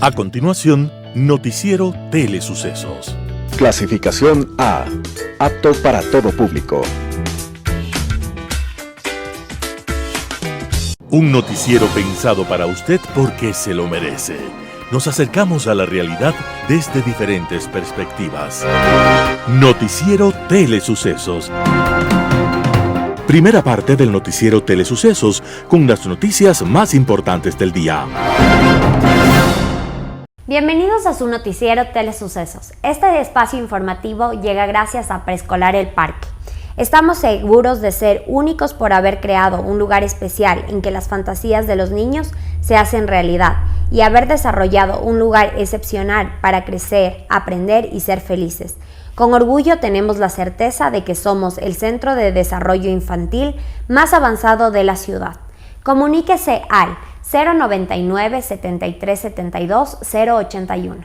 A continuación, Noticiero Telesucesos. Clasificación A. Apto para todo público. Un noticiero pensado para usted porque se lo merece. Nos acercamos a la realidad desde diferentes perspectivas. Noticiero Telesucesos. Primera parte del Noticiero Telesucesos, con las noticias más importantes del día. Bienvenidos a su Noticiero Telesucesos. Este espacio informativo llega gracias a Preescolar El Parque. Estamos seguros de ser únicos por haber creado un lugar especial en que las fantasías de los niños se hacen realidad y haber desarrollado un lugar excepcional para crecer, aprender y ser felices. Con orgullo tenemos la certeza de que somos el centro de desarrollo infantil más avanzado de la ciudad. Comuníquese al 099 73 72 081.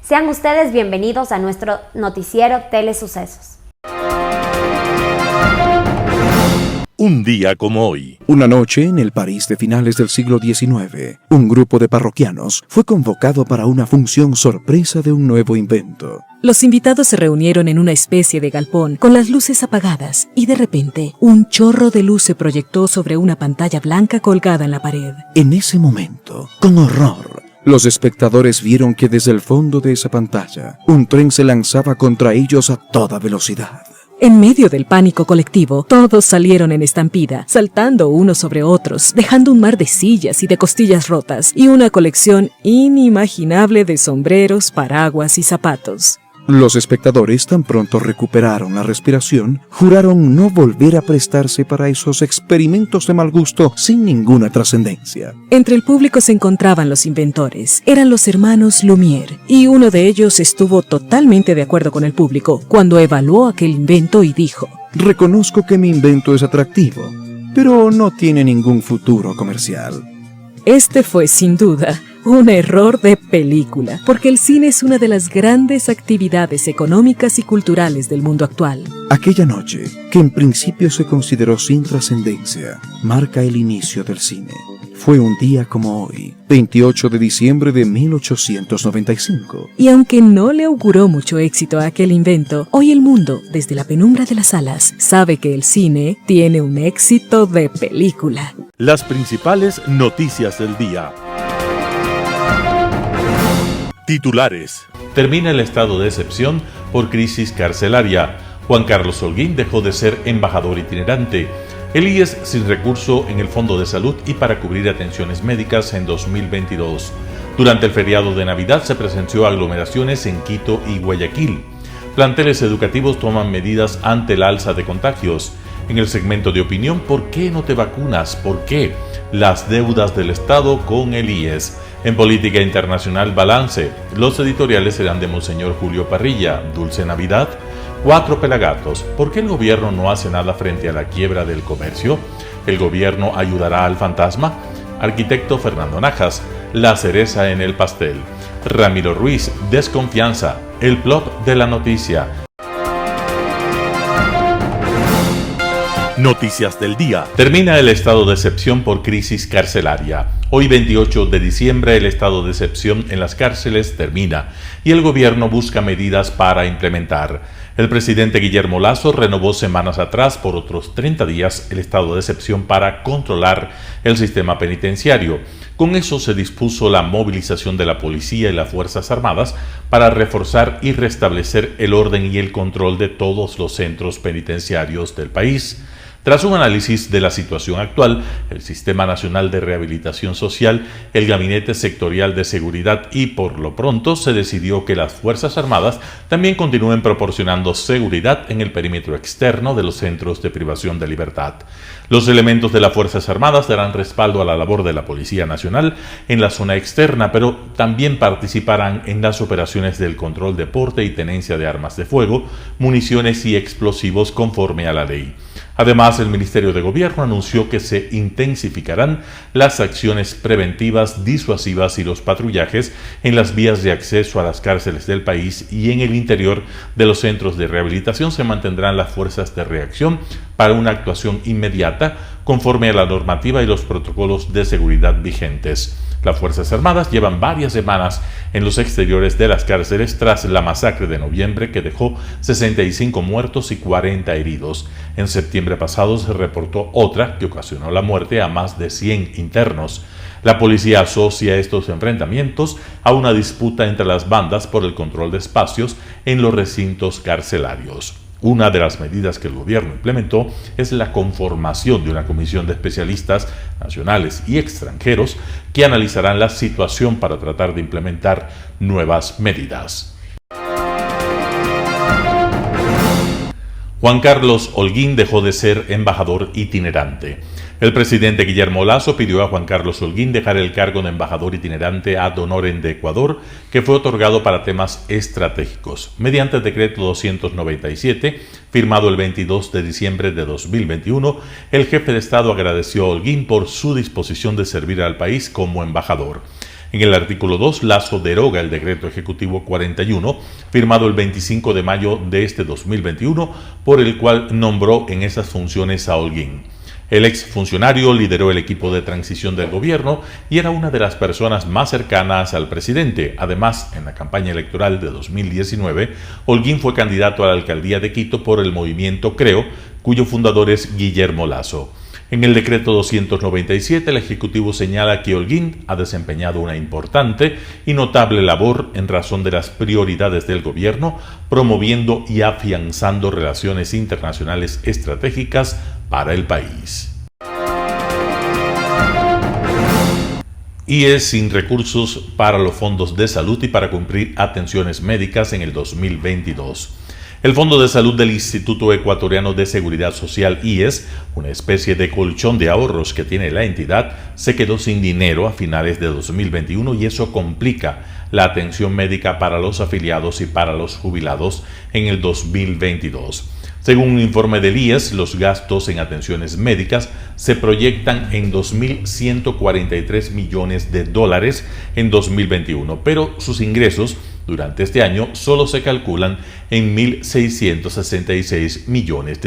Sean ustedes bienvenidos a nuestro Noticiero Telesucesos. Un día como hoy. Una noche en el París de finales del siglo XIX, un grupo de parroquianos fue convocado para una función sorpresa de un nuevo invento. Los invitados se reunieron en una especie de galpón con las luces apagadas y de repente un chorro de luz se proyectó sobre una pantalla blanca colgada en la pared. En ese momento, con horror, los espectadores vieron que desde el fondo de esa pantalla, un tren se lanzaba contra ellos a toda velocidad. En medio del pánico colectivo, todos salieron en estampida, saltando unos sobre otros, dejando un mar de sillas y de costillas rotas, y una colección inimaginable de sombreros, paraguas y zapatos. Los espectadores, tan pronto recuperaron la respiración, juraron no volver a prestarse para esos experimentos de mal gusto sin ninguna trascendencia. Entre el público se encontraban los inventores. Eran los hermanos Lumière, y uno de ellos estuvo totalmente de acuerdo con el público cuando evaluó aquel invento y dijo: «Reconozco que mi invento es atractivo, pero no tiene ningún futuro comercial». Este fue, sin duda, un error de película, porque el cine es una de las grandes actividades económicas y culturales del mundo actual. Aquella noche, que en principio se consideró sin trascendencia, marca el inicio del cine. Fue un día como hoy, 28 de diciembre de 1895. Y aunque no le auguró mucho éxito a aquel invento, hoy el mundo, desde la penumbra de las salas, sabe que el cine tiene un éxito de película. Las principales noticias del día. Titulares. Termina el estado de excepción por crisis carcelaria. Juan Carlos Holguín dejó de ser embajador itinerante. El IES sin recurso en el Fondo de Salud y para cubrir atenciones médicas en 2022. Durante el feriado de Navidad se presenció aglomeraciones en Quito y Guayaquil. Planteles educativos toman medidas ante el alza de contagios. En el segmento de opinión, ¿por qué no te vacunas? ¿Por qué? Las deudas del Estado con el IES. En política internacional, balance. Los editoriales serán de Monseñor Julio Parrilla. Dulce Navidad. 4 pelagatos. ¿Por qué el gobierno no hace nada frente a la quiebra del comercio? ¿El gobierno ayudará al fantasma? Arquitecto Fernando Najas. La cereza en el pastel. Ramiro Ruiz. Desconfianza. El plot de la noticia. Noticias del día. Termina el estado de excepción por crisis carcelaria. Hoy 28 de diciembre el estado de excepción en las cárceles termina y el gobierno busca medidas para implementar. El presidente Guillermo Lasso renovó semanas atrás por otros 30 días el estado de excepción para controlar el sistema penitenciario. Con eso se dispuso la movilización de la policía y las Fuerzas Armadas para reforzar y restablecer el orden y el control de todos los centros penitenciarios del país. Tras un análisis de la situación actual, el Sistema Nacional de Rehabilitación Social, el Gabinete Sectorial de Seguridad y por lo pronto se decidió que las Fuerzas Armadas también continúen proporcionando seguridad en el perímetro externo de los centros de privación de libertad. Los elementos de las Fuerzas Armadas darán respaldo a la labor de la Policía Nacional en la zona externa, pero también participarán en las operaciones del control de porte y tenencia de armas de fuego, municiones y explosivos conforme a la ley. Además, el Ministerio de Gobierno anunció que se intensificarán las acciones preventivas, disuasivas y los patrullajes en las vías de acceso a las cárceles del país y en el interior de los centros de rehabilitación se mantendrán las fuerzas de reacción para una actuación inmediata conforme a la normativa y los protocolos de seguridad vigentes. Las Fuerzas Armadas llevan varias semanas en los exteriores de las cárceles tras la masacre de noviembre que dejó 65 muertos y 40 heridos. En septiembre pasado se reportó otra que ocasionó la muerte a más de 100 internos. La policía asocia estos enfrentamientos a una disputa entre las bandas por el control de espacios en los recintos carcelarios. Una de las medidas que el gobierno implementó es la conformación de una comisión de especialistas nacionales y extranjeros que analizarán la situación para tratar de implementar nuevas medidas. Juan Carlos Holguín dejó de ser embajador itinerante. El presidente Guillermo Lasso pidió a Juan Carlos Holguín dejar el cargo de embajador itinerante ad honorem de Ecuador, que fue otorgado para temas estratégicos. Mediante el decreto 297, firmado el 22 de diciembre de 2021, el jefe de Estado agradeció a Holguín por su disposición de servir al país como embajador. En el artículo 2, Lasso deroga el decreto ejecutivo 41, firmado el 25 de mayo de este 2021, por el cual nombró en esas funciones a Holguín. El exfuncionario lideró el equipo de transición del gobierno y era una de las personas más cercanas al presidente. Además, en la campaña electoral de 2019, Holguín fue candidato a la alcaldía de Quito por el movimiento Creo, cuyo fundador es Guillermo Lasso. En el decreto 297, el Ejecutivo señala que Holguín ha desempeñado una importante y notable labor en razón de las prioridades del gobierno, promoviendo y afianzando relaciones internacionales estratégicas para el país. IES sin recursos para los fondos de salud y para cumplir atenciones médicas en el 2022. El Fondo de Salud del Instituto Ecuatoriano de Seguridad Social, IES, una especie de colchón de ahorros que tiene la entidad, se quedó sin dinero a finales de 2021 y eso complica la atención médica para los afiliados y para los jubilados en el 2022. Según un informe del IES, los gastos en atenciones médicas se proyectan en $2.143 millones en 2021, pero sus ingresos durante este año solo se calculan en $1.666 millones,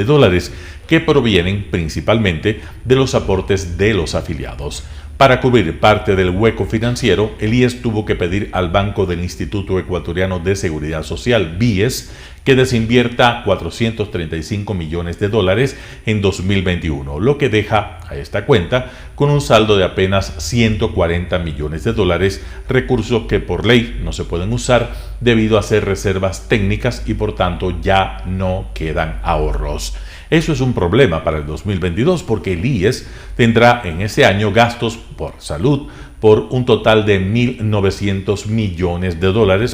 que provienen principalmente de los aportes de los afiliados. Para cubrir parte del hueco financiero, el IES tuvo que pedir al Banco del Instituto Ecuatoriano de Seguridad Social, BIES, que desinvierta $435 millones en 2021, lo que deja a esta cuenta con un saldo de apenas $140 millones, recursos que por ley no se pueden usar debido a ser reservas técnicas y por tanto ya no quedan ahorros. Eso es un problema para el 2022 porque el IES tendrá en ese año gastos por salud por un total de $1.900 millones,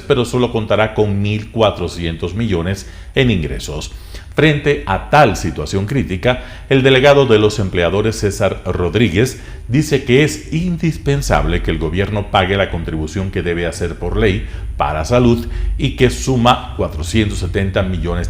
pero solo contará con $1.400 millones en ingresos. Frente a tal situación crítica, el delegado de los empleadores César Rodríguez dice que es indispensable que el gobierno pague la contribución que debe hacer por ley para salud y que suma $470 millones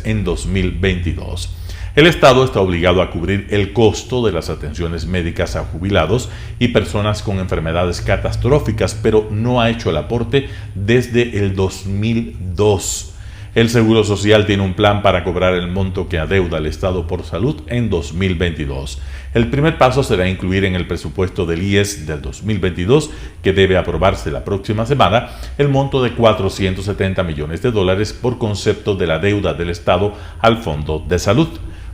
en 2022. El Estado está obligado a cubrir el costo de las atenciones médicas a jubilados y personas con enfermedades catastróficas, pero no ha hecho el aporte desde el 2002. El Seguro Social tiene un plan para cobrar el monto que adeuda el Estado por salud en 2022. El primer paso será incluir en el presupuesto del IES del 2022, que debe aprobarse la próxima semana, el monto de $470 millones por concepto de la deuda del Estado al Fondo de Salud.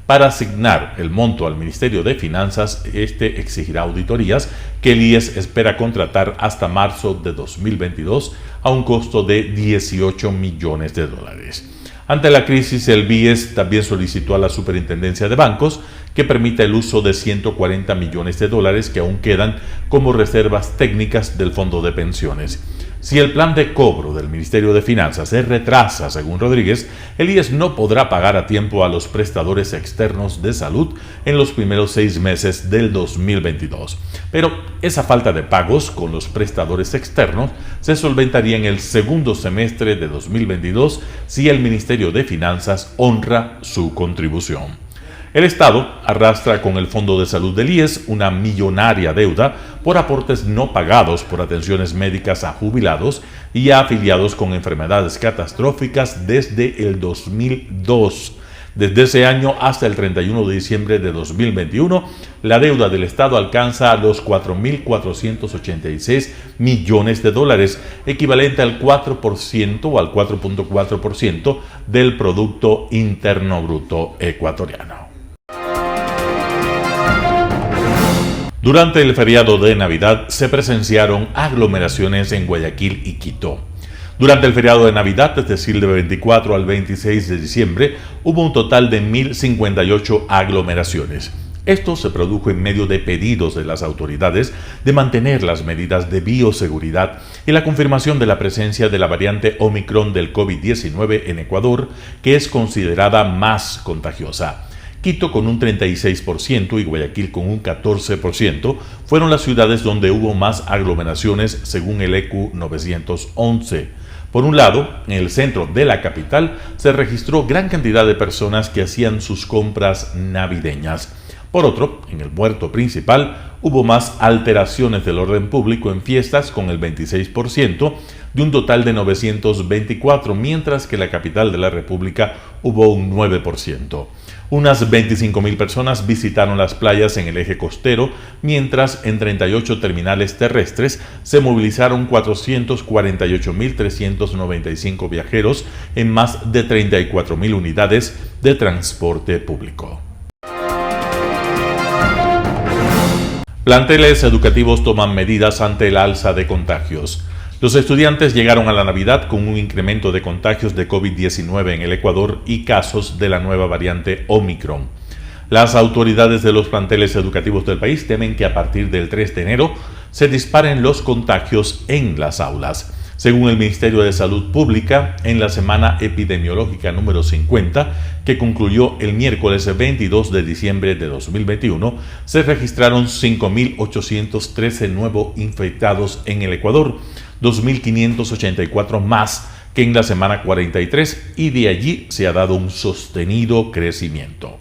Para asignar el monto al Ministerio de Finanzas, este exigirá auditorías que el IES espera contratar hasta marzo de 2022 a un costo de $18 millones. Ante la crisis, el BIES también solicitó a la Superintendencia de Bancos que permita el uso de $140 millones que aún quedan como reservas técnicas del Fondo de Pensiones. Si el plan de cobro del Ministerio de Finanzas se retrasa, según Rodríguez, el IES no podrá pagar a tiempo a los prestadores externos de salud en los primeros 6 meses del 2022. Pero esa falta de pagos con los prestadores externos se solventaría en el segundo semestre de 2022 si el Ministerio de Finanzas honra su contribución. El Estado arrastra con el Fondo de Salud del IES una millonaria deuda por aportes no pagados por atenciones médicas a jubilados y a afiliados con enfermedades catastróficas desde el 2002. Desde ese año hasta el 31 de diciembre de 2021, la deuda del Estado alcanza los 4.486 millones de dólares, equivalente al 4% o al 4.4% del Producto Interno Bruto ecuatoriano. Durante el feriado de Navidad se presenciaron aglomeraciones en Guayaquil y Quito. Durante el feriado de Navidad, es decir, del 24 al 26 de diciembre, hubo un total de 1.058 aglomeraciones. Esto se produjo en medio de pedidos de las autoridades de mantener las medidas de bioseguridad y la confirmación de la presencia de la variante Omicron del COVID-19 en Ecuador, que es considerada más contagiosa. Quito con un 36% y Guayaquil con un 14% fueron las ciudades donde hubo más aglomeraciones según el EQ 911. Por un lado, en el centro de la capital se registró gran cantidad de personas que hacían sus compras navideñas. Por otro, en el puerto principal hubo más alteraciones del orden público en fiestas con el 26% de un total de 924, mientras que en la capital de la República hubo un 9%. Unas 25.000 personas visitaron las playas en el eje costero, mientras en 38 terminales terrestres se movilizaron 448.395 viajeros en más de 34.000 unidades de transporte público. Planteles educativos toman medidas ante el alza de contagios. Los estudiantes llegaron a la Navidad con un incremento de contagios de COVID-19 en el Ecuador y casos de la nueva variante Omicron. Las autoridades de los planteles educativos del país temen que a partir del 3 de enero se disparen los contagios en las aulas. Según el Ministerio de Salud Pública, en la semana epidemiológica número 50, que concluyó el miércoles 22 de diciembre de 2021, se registraron 5.813 nuevos infectados en el Ecuador, 2.584 más que en la semana 43, y de allí se ha dado un sostenido crecimiento.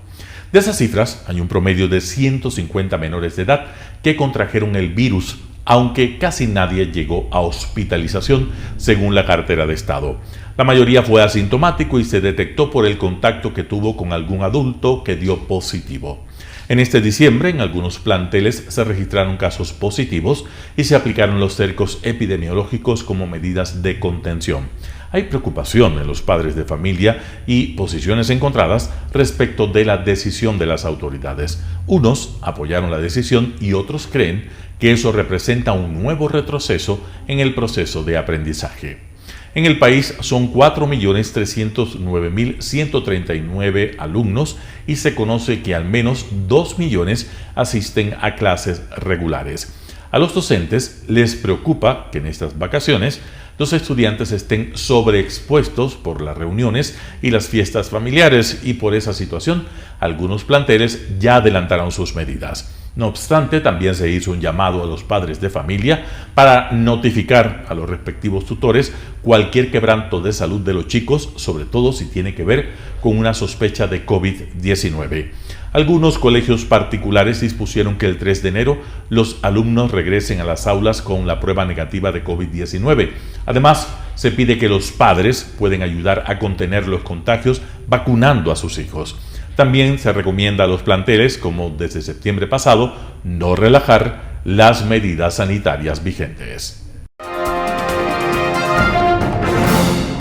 De esas cifras, hay un promedio de 150 menores de edad que contrajeron el virus, aunque casi nadie llegó a hospitalización, según la cartera de Estado. La mayoría fue asintomático y se detectó por el contacto que tuvo con algún adulto que dio positivo. En este diciembre, en algunos planteles se registraron casos positivos y se aplicaron los cercos epidemiológicos como medidas de contención. Hay preocupación en los padres de familia y posiciones encontradas respecto de la decisión de las autoridades. Unos apoyaron la decisión y otros creen que eso representa un nuevo retroceso en el proceso de aprendizaje. En el país son 4.309.139 alumnos y se conoce que al menos 2 millones asisten a clases regulares. A los docentes les preocupa que en estas vacaciones los estudiantes estén sobreexpuestos por las reuniones y las fiestas familiares y por esa situación algunos planteles ya adelantaron sus medidas. No obstante, también se hizo un llamado a los padres de familia para notificar a los respectivos tutores cualquier quebranto de salud de los chicos, sobre todo si tiene que ver con una sospecha de COVID-19. Algunos colegios particulares dispusieron que el 3 de enero los alumnos regresen a las aulas con la prueba negativa de COVID-19. Además, se pide que los padres pueden ayudar a contener los contagios vacunando a sus hijos. También se recomienda a los planteles, como desde septiembre pasado, no relajar las medidas sanitarias vigentes.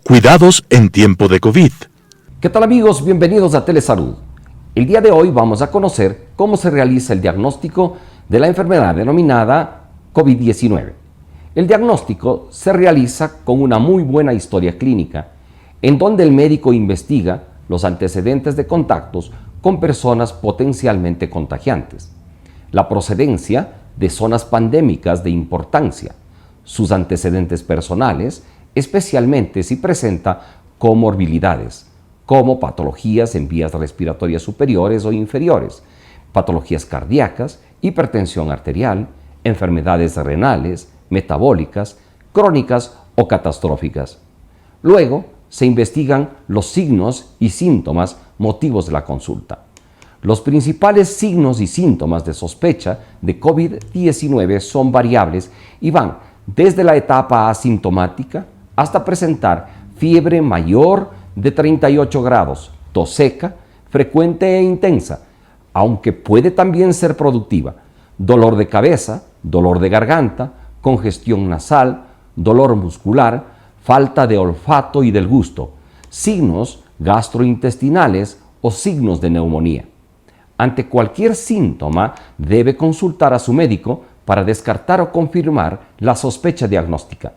Cuidados en tiempo de COVID. ¿Qué tal, amigos? Bienvenidos a Telesalud. El día de hoy vamos a conocer cómo se realiza el diagnóstico de la enfermedad denominada COVID-19. El diagnóstico se realiza con una muy buena historia clínica, en donde el médico investiga los antecedentes de contactos con personas potencialmente contagiantes, la procedencia de zonas pandémicas de importancia, sus antecedentes personales, especialmente si presenta comorbilidades, como patologías en vías respiratorias superiores o inferiores, patologías cardíacas, hipertensión arterial, enfermedades renales, metabólicas, crónicas o catastróficas. Luego, se investigan los signos y síntomas motivos de la consulta. Los principales signos y síntomas de sospecha de COVID-19 son variables y van desde la etapa asintomática hasta presentar fiebre mayor de 38 grados, tos seca, frecuente e intensa, aunque puede también ser productiva. Dolor de cabeza, dolor de garganta, congestión nasal, dolor muscular, falta de olfato y del gusto, signos gastrointestinales o signos de neumonía. Ante cualquier síntoma, debe consultar a su médico para descartar o confirmar la sospecha diagnóstica.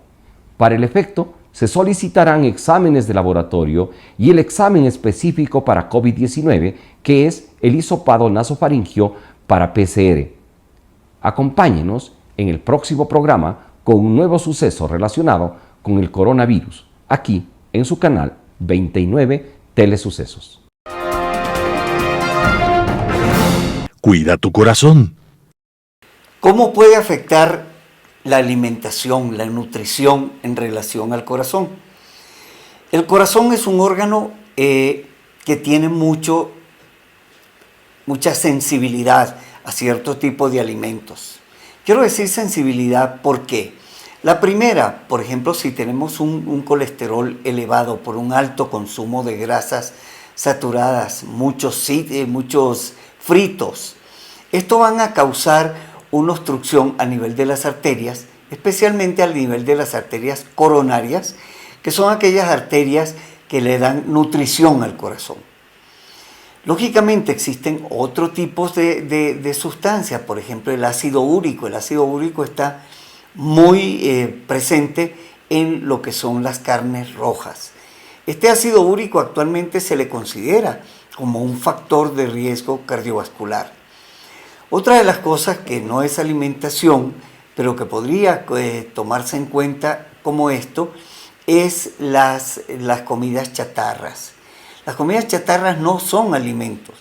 Para el efecto, se solicitarán exámenes de laboratorio y el examen específico para COVID-19, que es el hisopado nasofaringio para PCR. Acompáñenos en el próximo programa con un nuevo suceso relacionado con el coronavirus, aquí en su canal 29 Telesucesos. Cuida tu corazón. ¿Cómo puede afectar la alimentación, la nutrición en relación al corazón? El corazón es un órgano que tiene mucha sensibilidad a cierto tipo de alimentos. Quiero decir sensibilidad porque la primera, por ejemplo, si tenemos un colesterol elevado por un alto consumo de grasas saturadas, muchos fritos, esto van a causar una obstrucción a nivel de las arterias, especialmente al nivel de las arterias coronarias, que son aquellas arterias que le dan nutrición al corazón. Lógicamente existen otros tipos de sustancias, por ejemplo el ácido úrico. El ácido úrico está muy presente en lo que son las carnes rojas. Este ácido úrico actualmente se le considera como un factor de riesgo cardiovascular. Otra de las cosas que no es alimentación, pero que podría tomarse en cuenta como esto, es las comidas chatarras. Las comidas chatarras no son alimentos,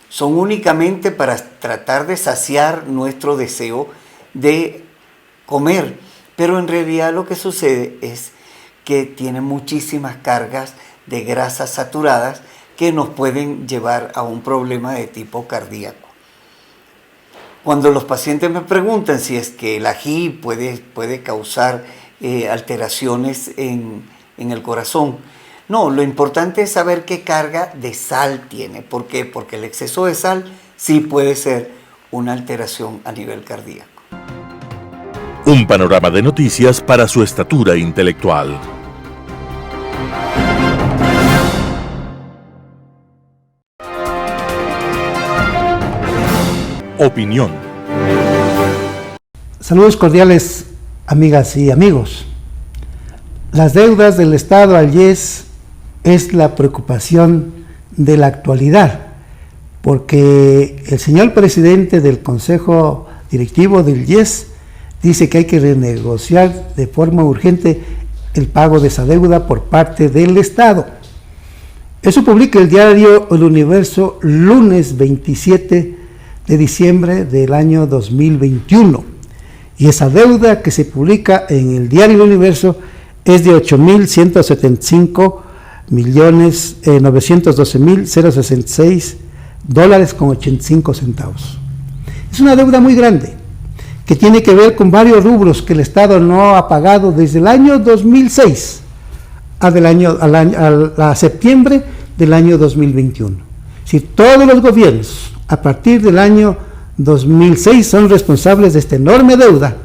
son únicamente para tratar de saciar nuestro deseo de comer, pero en realidad lo que sucede es que tienen muchísimas cargas de grasas saturadas que nos pueden llevar a un problema de tipo cardíaco. Cuando los pacientes me preguntan si es que el ají puede causar alteraciones en el corazón, no, lo importante es saber qué carga de sal tiene. ¿Por qué? Porque el exceso de sal sí puede ser una alteración a nivel cardíaco. Un panorama de noticias para su estatura intelectual. Opinión. Saludos cordiales, amigas y amigos. Las deudas del Estado al IES es la preocupación de la actualidad, porque el señor presidente del Consejo Directivo del IES dice que hay que renegociar de forma urgente el pago de esa deuda por parte del Estado. Eso publica el diario El Universo lunes 27 de diciembre del año 2021. Y esa deuda que se publica en el diario El Universo es de $8.175.912.066.85. Es una deuda muy grande que tiene que ver con varios rubros que el Estado no ha pagado desde el año 2006 a septiembre del año 2021. Si todos los gobiernos a partir del año 2006 son responsables de esta enorme deuda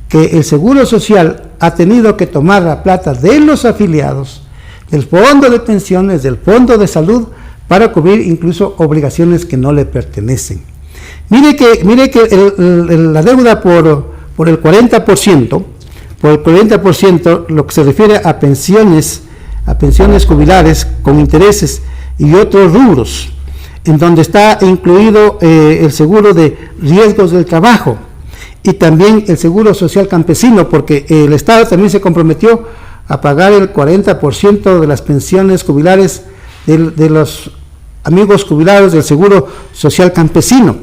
que el Seguro Social ha tenido que tomar la plata de los afiliados, del fondo de pensiones, del fondo de salud, para cubrir incluso obligaciones que no le pertenecen. Mire que la deuda por el 40%, lo que se refiere a pensiones jubilares con intereses y otros rubros, en donde está incluido el seguro de riesgos del trabajo y también el seguro social campesino, porque el Estado también se comprometió a pagar el 40% de las pensiones jubilares de los amigos jubilados del seguro social campesino,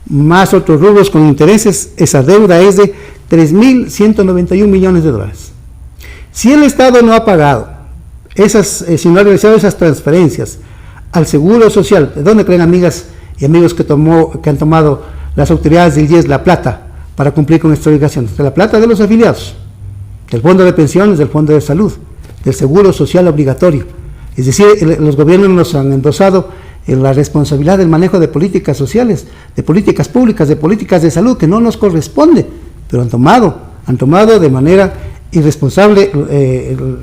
más otros rubros con intereses. Esa deuda es de $3.191 millones. Si el Estado no ha pagado si no ha realizado esas transferencias al Seguro Social, ¿de dónde creen, amigas y amigos, que han tomado las autoridades del IES la plata para cumplir con esta obligación? De la plata de los afiliados, del Fondo de Pensiones, del Fondo de Salud, del Seguro Social Obligatorio. Es decir, los gobiernos nos han endosado la responsabilidad del manejo de políticas sociales, de políticas públicas, de políticas de salud, que no nos corresponde, pero han tomado de manera irresponsable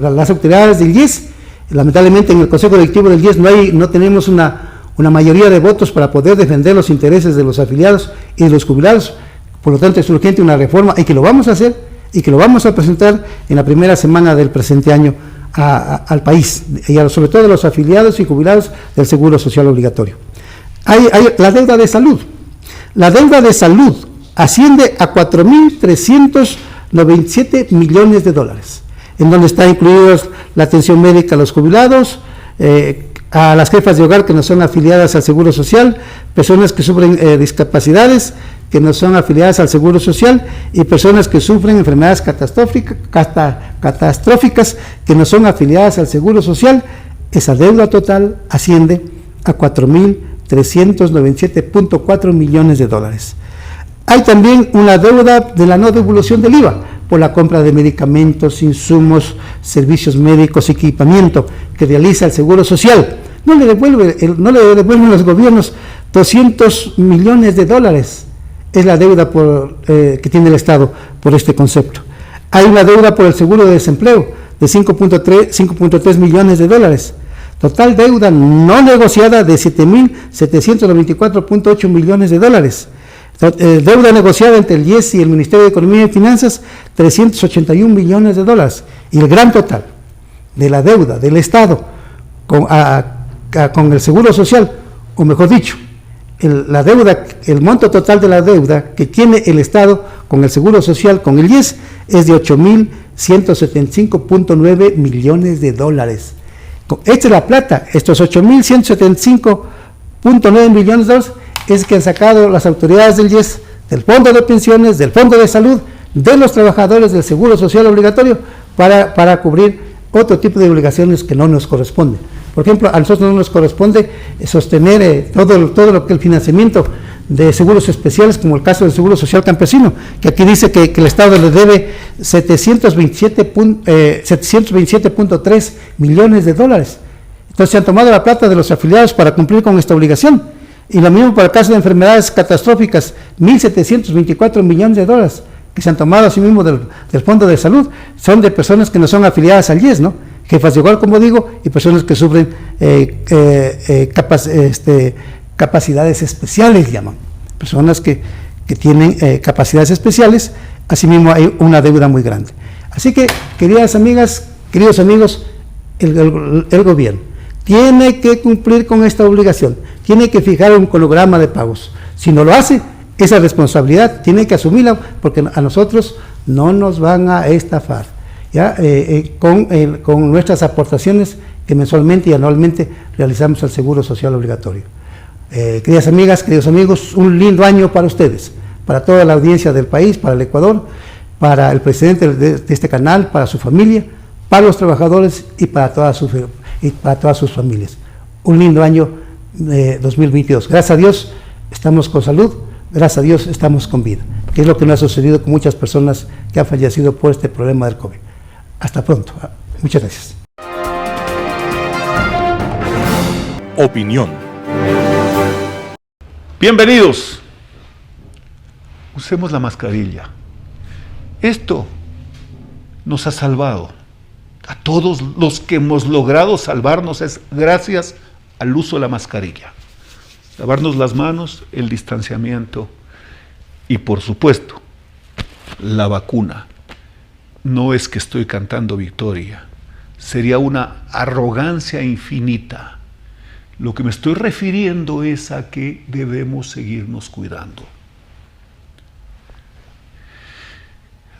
las autoridades del IES. Lamentablemente en el Consejo Directivo del IES no tenemos una mayoría de votos para poder defender los intereses de los afiliados y de los jubilados. Por lo tanto, es urgente una reforma, y que lo vamos a hacer, y que lo vamos a presentar en la primera semana del presente año al país, y sobre todo a los afiliados y jubilados del Seguro Social Obligatorio. Hay la deuda de salud. La deuda de salud asciende a 4.397 millones de dólares, en donde está incluida la atención médica a los jubilados, a las jefas de hogar que no son afiliadas al Seguro Social, personas que sufren discapacidades que no son afiliadas al Seguro Social, y personas que sufren enfermedades catastróficas que no son afiliadas al Seguro Social. Esa deuda total asciende a 4.397.4 millones de dólares. Hay también una deuda de la no devolución del IVA por la compra de medicamentos, insumos, servicios médicos, equipamiento que realiza el Seguro Social. No le devuelven los gobiernos 200 millones de dólares. Es la deuda que tiene el Estado por este concepto. Hay una deuda por el seguro de desempleo de 5.3 millones de dólares. Total deuda no negociada de 7.794.8 millones de dólares. Deuda negociada entre el IES y el Ministerio de Economía y Finanzas, 381 millones de dólares. Y el gran total de la deuda del Estado con el Seguro Social, o mejor dicho, el monto total de la deuda que tiene el Estado con el Seguro Social, con el IES, es de 8.175.9 millones de dólares. Esta es la plata, estos 8.175.9 millones de dólares es que han sacado las autoridades del IES, del Fondo de Pensiones, del Fondo de Salud, de los trabajadores del Seguro Social Obligatorio, para cubrir otro tipo de obligaciones que no nos corresponden. Por ejemplo, a nosotros no nos corresponde sostener todo lo que el financiamiento de seguros especiales, como el caso del Seguro Social Campesino, que aquí dice que el Estado le debe 727.3 millones de dólares. Entonces se han tomado la plata de los afiliados para cumplir con esta obligación. Y lo mismo para el caso de enfermedades catastróficas, 1.724 millones de dólares que se han tomado así mismo del Fondo de Salud, son de personas que no son afiliadas al IES, ¿no? Jefas de hogar, como digo, y personas que sufren capacidades especiales, llaman. Personas que tienen capacidades especiales, asimismo hay una deuda muy grande. Así que, queridas amigas, queridos amigos, el gobierno tiene que cumplir con esta obligación, tiene que fijar un cronograma de pagos. Si no lo hace, esa responsabilidad tiene que asumirla, porque a nosotros no nos van a estafar, ¿ya? Con nuestras aportaciones que mensualmente y anualmente realizamos al Seguro Social Obligatorio. Queridas amigas, queridos amigos, un lindo año para ustedes, para toda la audiencia del país, para el Ecuador, para el presidente de este canal, para su familia, para los trabajadores y para todas sus familias. Un lindo año 2022. Gracias a Dios estamos con salud, gracias a Dios estamos con vida, que es lo que nos ha sucedido con muchas personas que han fallecido por este problema del COVID. Hasta pronto. Muchas gracias. Opinión. Bienvenidos. Usemos la mascarilla. Esto nos ha salvado. A todos los que hemos logrado salvarnos es gracias al uso de la mascarilla. Lavarnos las manos, el distanciamiento y, por supuesto, la vacuna. No es que estoy cantando victoria, sería una arrogancia infinita. Lo que me estoy refiriendo es a que debemos seguirnos cuidando.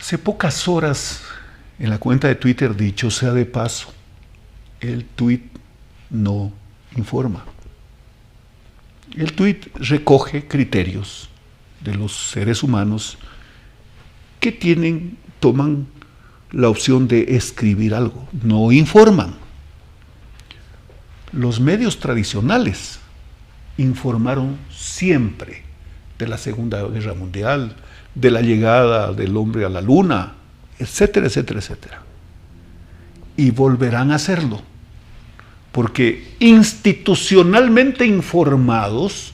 Hace pocas horas, en la cuenta de Twitter, dicho sea de paso, el tweet no informa. El tweet recoge criterios de los seres humanos que toman la opción de escribir algo, no informan. Los medios tradicionales informaron siempre de la Segunda Guerra Mundial, de la llegada del hombre a la luna, etcétera, etcétera, etcétera. Y volverán a hacerlo, porque institucionalmente informados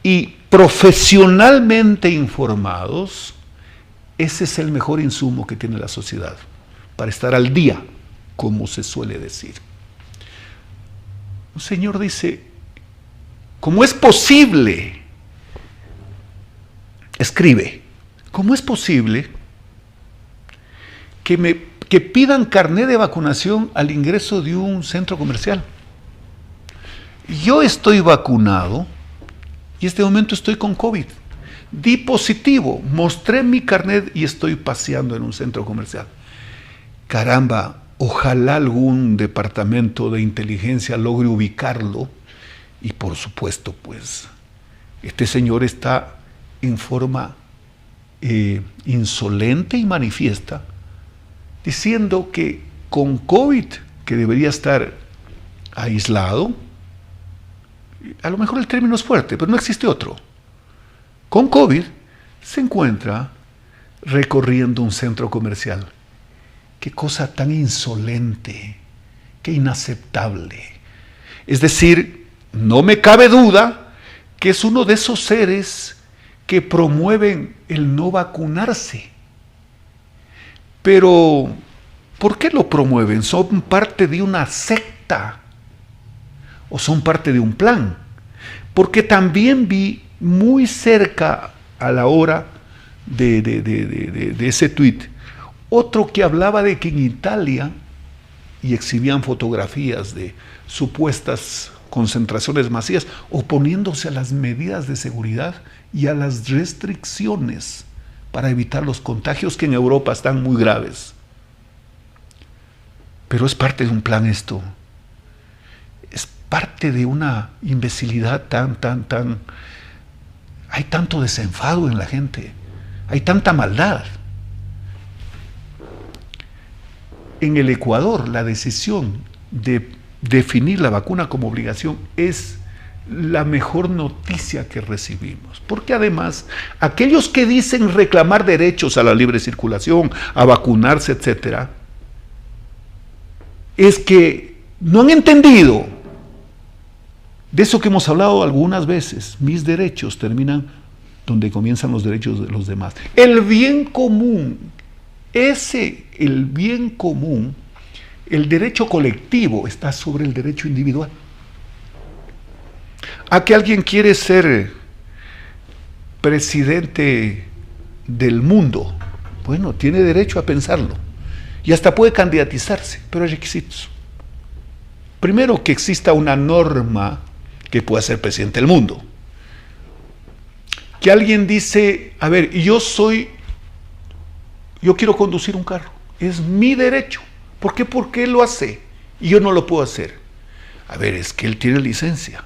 y profesionalmente informados, ese es el mejor insumo que tiene la sociedad para estar al día, como se suele decir. Un señor dice, ¿cómo es posible? Escribe, ¿cómo es posible que pidan carné de vacunación al ingreso de un centro comercial? Yo estoy vacunado y en este momento estoy con COVID. Di positivo, mostré mi carnet y estoy paseando en un centro comercial. Caramba, ojalá algún departamento de inteligencia logre ubicarlo. Y por supuesto, pues, este señor está en forma insolente y manifiesta, diciendo que con COVID, que debería estar aislado, a lo mejor el término es fuerte, pero no existe otro. Con COVID se encuentra recorriendo un centro comercial. Qué cosa tan insolente, qué inaceptable. Es decir, no me cabe duda que es uno de esos seres que promueven el no vacunarse. Pero, ¿por qué lo promueven? ¿Son parte de una secta? ¿O son parte de un plan? Porque también vi muy cerca a la hora de ese tuit otro que hablaba de que en Italia, y exhibían fotografías de supuestas concentraciones masivas, oponiéndose a las medidas de seguridad y a las restricciones para evitar los contagios que en Europa están muy graves. Pero es parte de un plan esto. Es parte de una imbecilidad tan... Hay tanto desenfado en la gente. Hay tanta maldad. En el Ecuador, la decisión de definir la vacuna como obligación es la mejor noticia que recibimos. Porque además, aquellos que dicen reclamar derechos a la libre circulación, a vacunarse, etcétera, es que no han entendido de eso que hemos hablado algunas veces. Mis derechos terminan donde comienzan los derechos de los demás. El bien común, el bien común, el derecho colectivo está sobre el derecho individual. ¿A que alguien quiere ser presidente del mundo? Bueno, tiene derecho a pensarlo y hasta puede candidatizarse, pero hay requisitos. Primero, que exista una norma que pueda ser presidente del mundo. Que alguien dice, a ver, yo quiero conducir un carro, es mi derecho. ¿Por qué? Porque él lo hace y yo no lo puedo hacer. A ver, es que él tiene licencia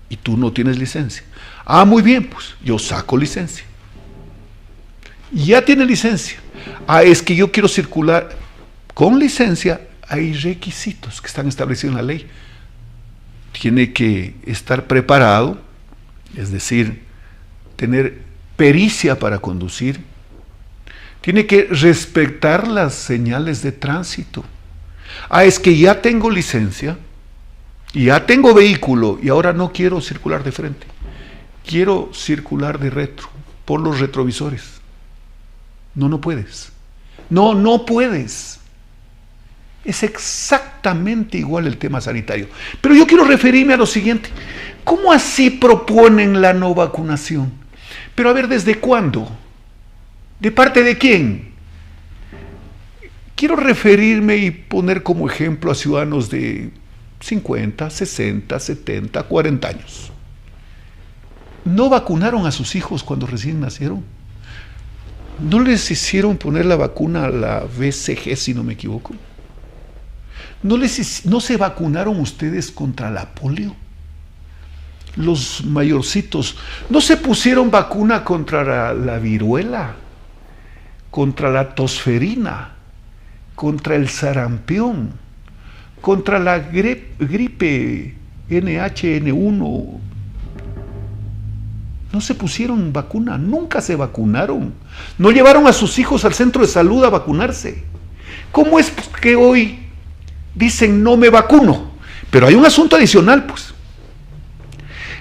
y tú no tienes licencia. Ah, muy bien, pues yo saco licencia. Ya tiene licencia. Ah, es que yo quiero circular con licencia. Hay requisitos que están establecidos en la ley. Tiene que estar preparado, es decir, tener pericia para conducir. Tiene que respetar las señales de tránsito. Ah, es que ya tengo licencia, ya tengo vehículo y ahora no quiero circular de frente. Quiero circular de retro, por los retrovisores. No puedes. No puedes. Es exactamente igual el tema sanitario. Pero yo quiero referirme a lo siguiente. ¿Cómo así proponen la no vacunación? Pero a ver, ¿desde cuándo? ¿De parte de quién? Quiero referirme y poner como ejemplo a ciudadanos de 50, 60, 70, 40 años. ¿No vacunaron a sus hijos cuando recién nacieron? ¿No les hicieron poner la vacuna a la BCG, si no me equivoco? ¿No se vacunaron ustedes contra la polio? Los mayorcitos, ¿no se pusieron vacuna contra la viruela? Contra la tosferina, contra el sarampión, contra la gripe NH-N1. No se pusieron vacuna, nunca se vacunaron. No llevaron a sus hijos al centro de salud a vacunarse. ¿Cómo es que hoy dicen no me vacuno? Pero hay un asunto adicional, pues.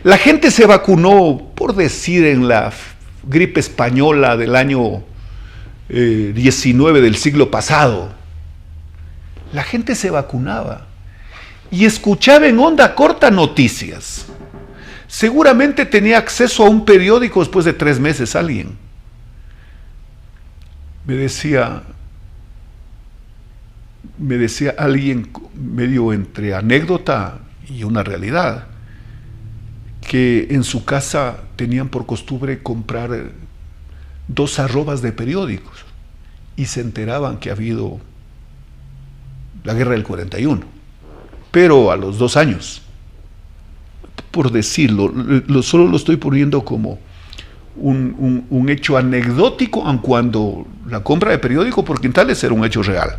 La gente se vacunó, por decir, en la gripe española del año 19 del siglo pasado. La gente se vacunaba y escuchaba en onda corta noticias. Seguramente tenía acceso a un periódico después de 3 meses alguien. Me decía alguien, medio entre anécdota y una realidad, que en su casa tenían por costumbre comprar 2 arrobas de periódicos y se enteraban que ha habido la guerra del 41, pero a los 2 años, por decirlo, solo lo estoy poniendo como un hecho anecdótico, aun cuando la compra de periódico por quintales era un hecho real.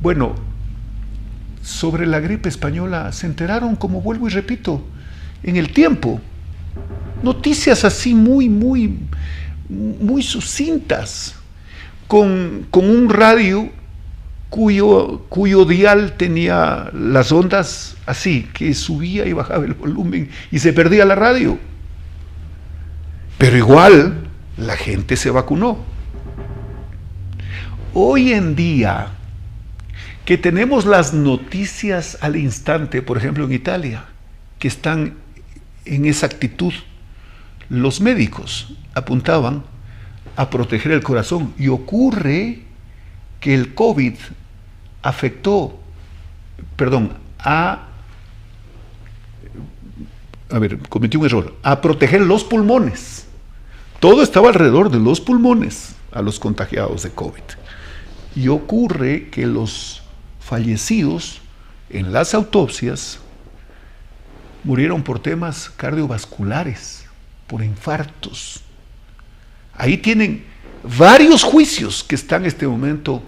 Bueno, sobre la gripe española se enteraron, como vuelvo y repito, en el tiempo, noticias así muy sucintas, con un radio cuyo dial tenía las ondas así, que subía y bajaba el volumen y se perdía la radio. Pero igual la gente se vacunó. Hoy en día, que tenemos las noticias al instante, por ejemplo en Italia, que están en esa actitud, los médicos apuntaban a proteger el corazón, y ocurre que el COVID cometí un error, a proteger los pulmones. Todo estaba alrededor de los pulmones a los contagiados de COVID. Y ocurre que los fallecidos en las autopsias murieron por temas cardiovasculares, por infartos. Ahí tienen varios juicios que están en este momento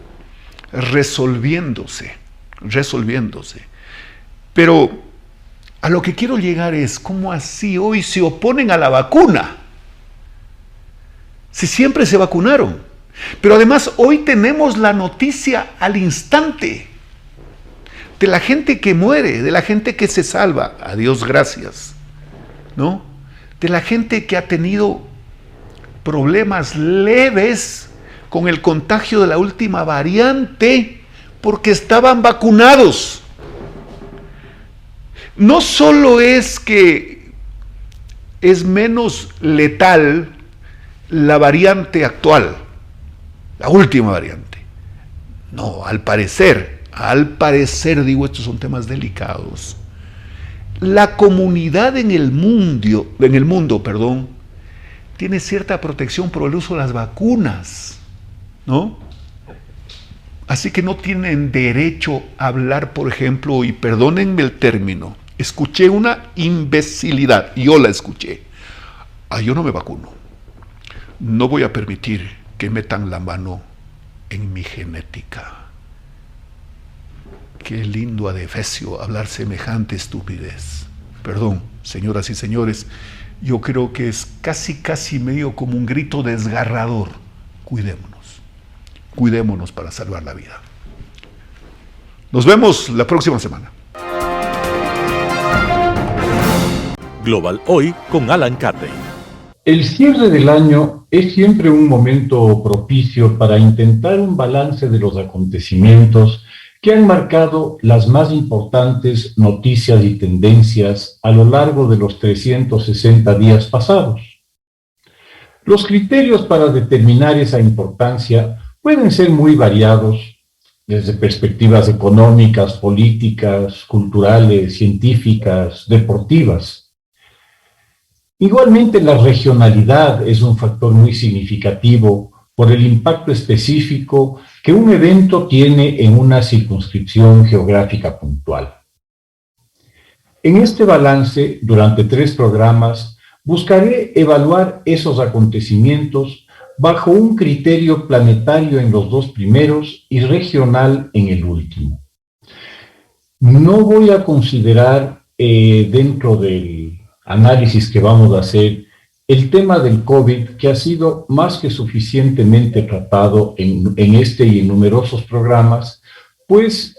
resolviéndose. Pero a lo que quiero llegar es, ¿cómo así hoy se oponen a la vacuna? Si siempre se vacunaron. Pero además hoy tenemos la noticia al instante de la gente que muere, de la gente que se salva, a Dios gracias, ¿no? De la gente que ha tenido problemas leves con el contagio de la última variante porque estaban vacunados. No solo es que es menos letal la variante actual, la última variante. No, al parecer, digo, estos son temas delicados. La comunidad en el mundo, tiene cierta protección por el uso de las vacunas, ¿no? Así que no tienen derecho a hablar, por ejemplo, y perdónenme el término, escuché una imbecilidad, yo la escuché. Yo no me vacuno. No voy a permitir que metan la mano en mi genética. Qué lindo adefesio hablar semejante estupidez. Perdón, señoras y señores, yo creo que es casi medio como un grito desgarrador. Cuidémonos para salvar la vida. Nos vemos la próxima semana. Global Hoy con Alan Carney. El cierre del año es siempre un momento propicio para intentar un balance de los acontecimientos que han marcado las más importantes noticias y tendencias a lo largo de los 360 días pasados. Los criterios para determinar esa importancia pueden ser muy variados, desde perspectivas económicas, políticas, culturales, científicas, deportivas. Igualmente, la regionalidad es un factor muy significativo por el impacto específico que un evento tiene en una circunscripción geográfica puntual. En este balance, durante 3 programas, buscaré evaluar esos acontecimientos bajo un criterio planetario en los 2 primeros y regional en el último. No voy a considerar dentro del análisis que vamos a hacer el tema del COVID, que ha sido más que suficientemente tratado en este y en numerosos programas, Pues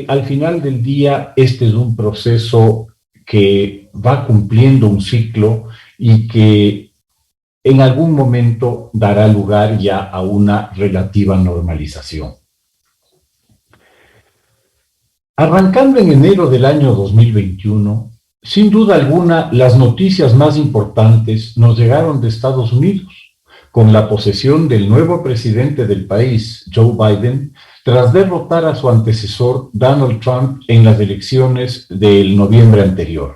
al final del día este es un proceso que va cumpliendo un ciclo y que en algún momento dará lugar ya a una relativa normalización. Arrancando en enero del año 2021, sin duda alguna, las noticias más importantes nos llegaron de Estados Unidos, con la posesión del nuevo presidente del país, Joe Biden, tras derrotar a su antecesor, Donald Trump, en las elecciones del noviembre anterior.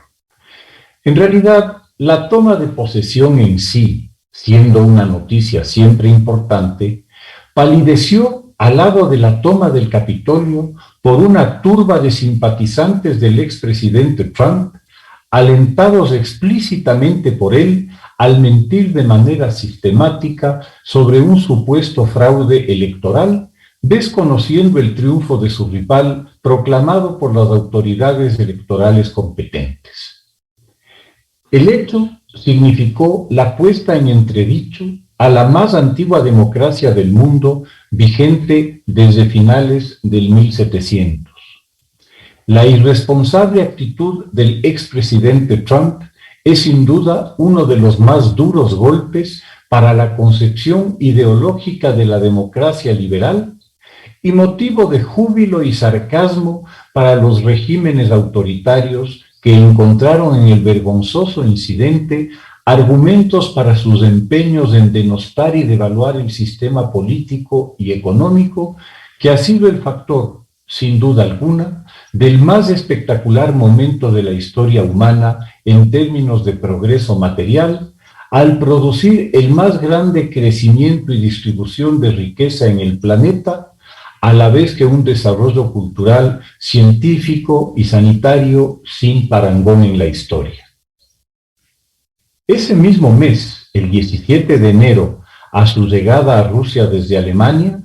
En realidad, la toma de posesión en sí, siendo una noticia siempre importante, palideció al lado de la toma del Capitolio por una turba de simpatizantes del expresidente Trump, alentados explícitamente por él al mentir de manera sistemática sobre un supuesto fraude electoral, desconociendo el triunfo de su rival proclamado por las autoridades electorales competentes. El hecho significó la puesta en entredicho a la más antigua democracia del mundo, vigente desde finales del 1700. La irresponsable actitud del expresidente Trump es sin duda uno de los más duros golpes para la concepción ideológica de la democracia liberal y motivo de júbilo y sarcasmo para los regímenes autoritarios que encontraron en el vergonzoso incidente argumentos para sus empeños en denostar y devaluar el sistema político y económico que ha sido el factor, sin duda alguna, del más espectacular momento de la historia humana en términos de progreso material, al producir el más grande crecimiento y distribución de riqueza en el planeta, a la vez que un desarrollo cultural, científico y sanitario sin parangón en la historia. Ese mismo mes, el 17 de enero, a su llegada a Rusia desde Alemania,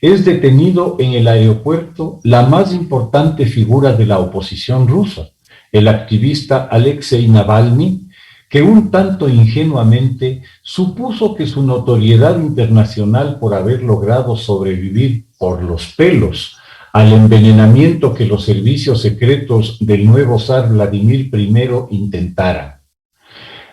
es detenido en el aeropuerto la más importante figura de la oposición rusa, el activista Alexei Navalny, que un tanto ingenuamente supuso que su notoriedad internacional por haber logrado sobrevivir por los pelos al envenenamiento que los servicios secretos del nuevo zar Vladimir I intentaran.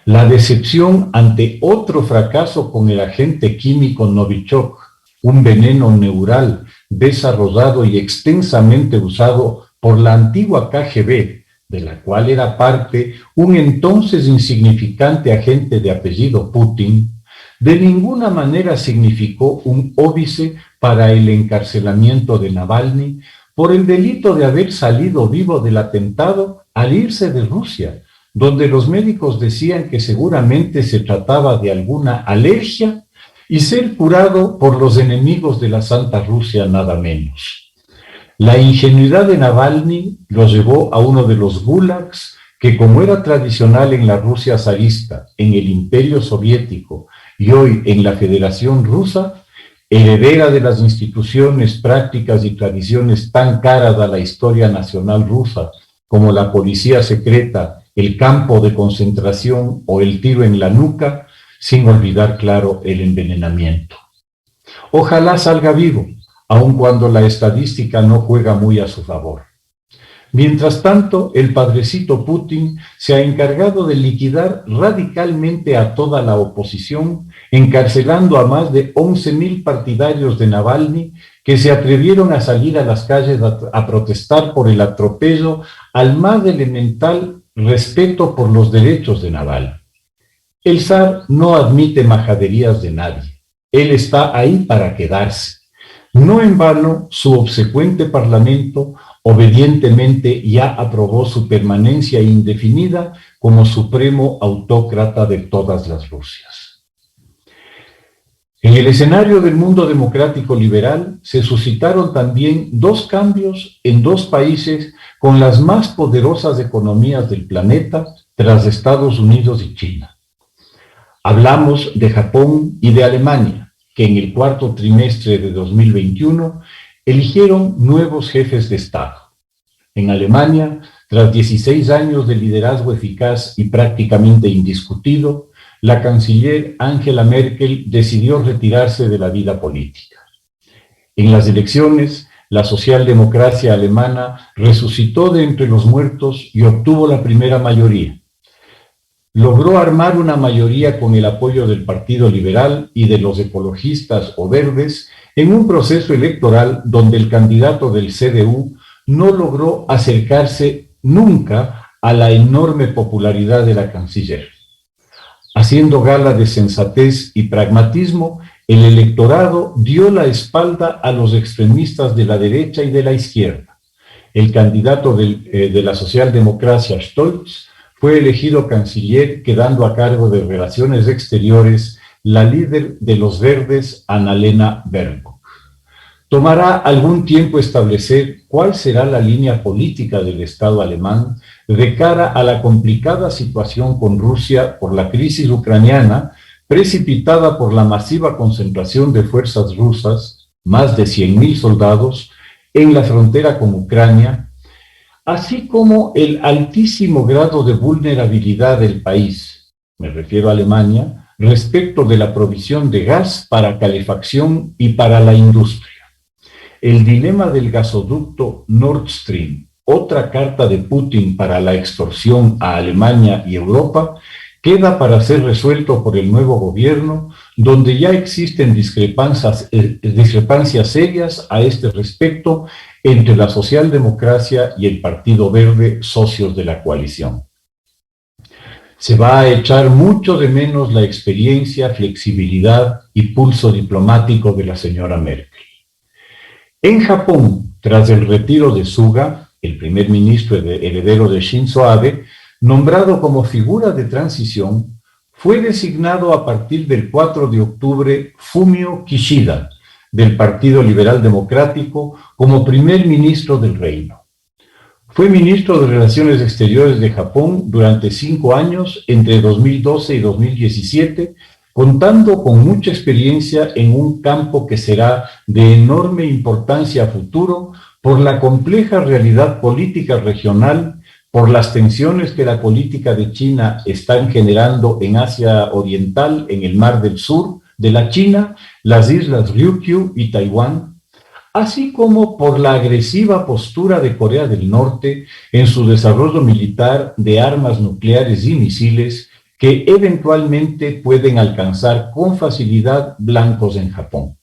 La decepción ante otro fracaso con el agente químico Novichok, un veneno neural desarrollado y extensamente usado por la antigua KGB, de la cual era parte un entonces insignificante agente de apellido Putin, de ninguna manera significó un óbice para el encarcelamiento de Navalny por el delito de haber salido vivo del atentado al irse de Rusia, donde los médicos decían que seguramente se trataba de alguna alergia y ser curado por los enemigos de la Santa Rusia nada menos. La ingenuidad de Navalny lo llevó a uno de los gulags que, como era tradicional en la Rusia zarista, en el Imperio Soviético y hoy en la Federación Rusa, heredera de las instituciones, prácticas y tradiciones tan caras a la historia nacional rusa como la policía secreta, el campo de concentración o el tiro en la nuca, sin olvidar, claro, el envenenamiento. Ojalá salga vivo, aun cuando la estadística no juega muy a su favor. Mientras tanto, el padrecito Putin se ha encargado de liquidar radicalmente a toda la oposición, encarcelando a más de 11,000 partidarios de Navalny que se atrevieron a salir a las calles a protestar por el atropello al más elemental respeto por los derechos de Navalny. El zar no admite majaderías de nadie. Él está ahí para quedarse. No en vano, su obsecuente parlamento obedientemente ya aprobó su permanencia indefinida como supremo autócrata de todas las Rusias. En el escenario del mundo democrático liberal se suscitaron también dos cambios en dos países con las más poderosas economías del planeta tras Estados Unidos y China. Hablamos de Japón y de Alemania, que en el cuarto trimestre de 2021 eligieron nuevos jefes de Estado. En Alemania, tras 16 años de liderazgo eficaz y prácticamente indiscutido, la canciller Angela Merkel decidió retirarse de la vida política. En las elecciones, la socialdemocracia alemana resucitó de entre los muertos y obtuvo la primera mayoría. Logró armar una mayoría con el apoyo del Partido Liberal y de los ecologistas o verdes en un proceso electoral donde el candidato del CDU no logró acercarse nunca a la enorme popularidad de la canciller. Haciendo gala de sensatez y pragmatismo, el electorado dio la espalda a los extremistas de la derecha y de la izquierda. El candidato de la socialdemocracia, Stolz, fue elegido canciller, quedando a cargo de Relaciones Exteriores la líder de los verdes, Annalena Baerbock. Tomará algún tiempo establecer cuál será la línea política del Estado alemán de cara a la complicada situación con Rusia por la crisis ucraniana, precipitada por la masiva concentración de fuerzas rusas, más de 100.000 soldados, en la frontera con Ucrania, así como el altísimo grado de vulnerabilidad del país, me refiero a Alemania, respecto de la provisión de gas para calefacción y para la industria. El dilema del gasoducto Nord Stream, otra carta de Putin para la extorsión a Alemania y Europa, queda para ser resuelto por el nuevo gobierno, donde ya existen discrepancias serias a este respecto entre la socialdemocracia y el Partido Verde, socios de la coalición. Se va a echar mucho de menos la experiencia, flexibilidad y pulso diplomático de la señora Merkel. En Japón, tras el retiro de Suga, el primer ministro heredero de Shinzo Abe, nombrado como figura de transición, fue designado a partir del 4 de octubre Fumio Kishida, del Partido Liberal Democrático, como primer ministro del reino. Fue ministro de Relaciones Exteriores de Japón durante 5 años, entre 2012 y 2017, contando con mucha experiencia en un campo que será de enorme importancia a futuro por la compleja realidad política regional, por las tensiones que la política de China están generando en Asia Oriental, en el Mar del Sur de la China, las islas Ryukyu y Taiwán, así como por la agresiva postura de Corea del Norte en su desarrollo militar de armas nucleares y misiles que eventualmente pueden alcanzar con facilidad blancos en Japón.